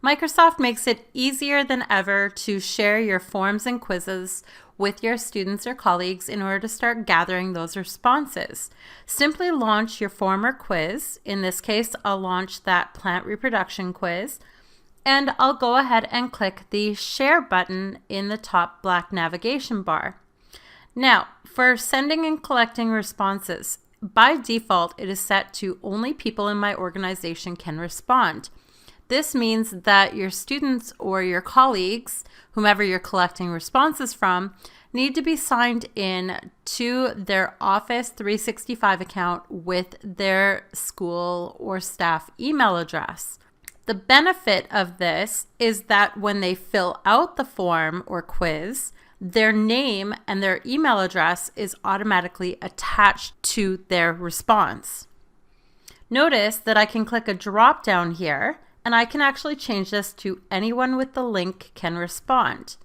Microsoft makes it easier than ever to share your forms and quizzes with your students or colleagues in order to start gathering those responses. Simply launch your form or quiz. In this case, I'll launch that plant reproduction quiz, and I'll go ahead and click the Share button in the top black navigation bar. Now, for sending and collecting responses, by default, it is set to only people in my organization can respond. This means that your students or your colleagues, whomever you're collecting responses from, need to be signed in to their Office 365 account with their school or staff email address. The benefit of this is that when they fill out the form or quiz, their name and their email address is automatically attached to their response. Notice that I can click a drop down here, and I can actually change this to anyone with the link can respond.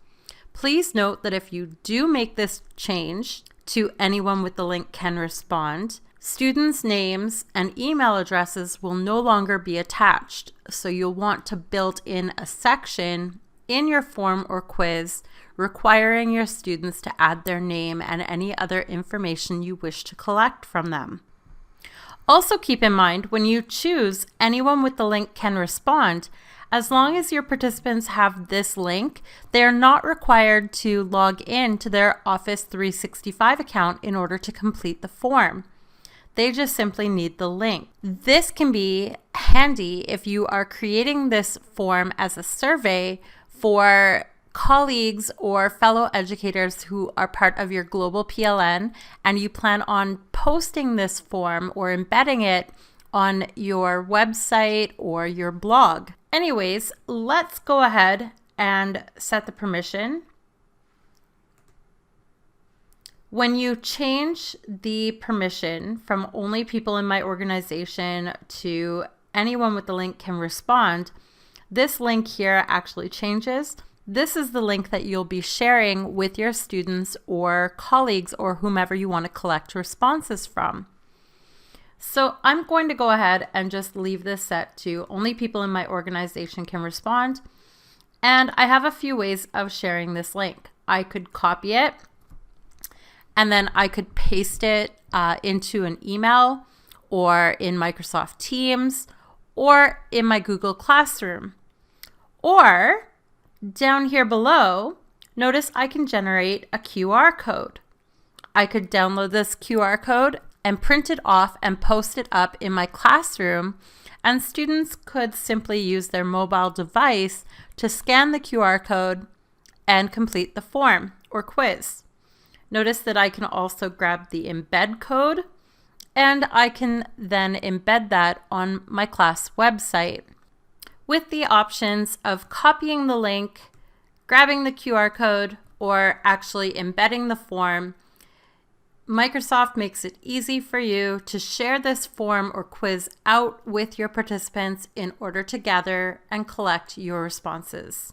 Please note that if you do make this change to anyone with the link can respond, students' names and email addresses will no longer be attached. So you'll want to build in a section in your form or quiz requiring your students to add their name and any other information you wish to collect from them. Also keep in mind, when you choose anyone with the link can respond, as long as your participants have this link, they are not required to log in to their Office 365 account in order to complete the form. They just simply need the link. This can be handy if you are creating this form as a survey for colleagues or fellow educators who are part of your global PLN, and you plan on posting this form or embedding it on your website or your blog. Anyways, let's go ahead and set the permission. When you change the permission from only people in my organization to anyone with the link can respond, this link here actually changes. This is the link that you'll be sharing with your students or colleagues or whomever you want to collect responses from. So I'm going to go ahead and just leave this set to only people in my organization can respond. And I have a few ways of sharing this link. I could copy it, and then I could paste it into an email or in Microsoft Teams or in my Google Classroom. Or down here below, notice I can generate a QR code. I could download this QR code and print it off and post it up in my classroom, and students could simply use their mobile device to scan the QR code and complete the form or quiz. Notice that I can also grab the embed code, and I can then embed that on my class website with the options of copying the link, grabbing the QR code, or actually embedding the form. Microsoft makes it easy for you to share this form or quiz out with your participants in order to gather and collect your responses.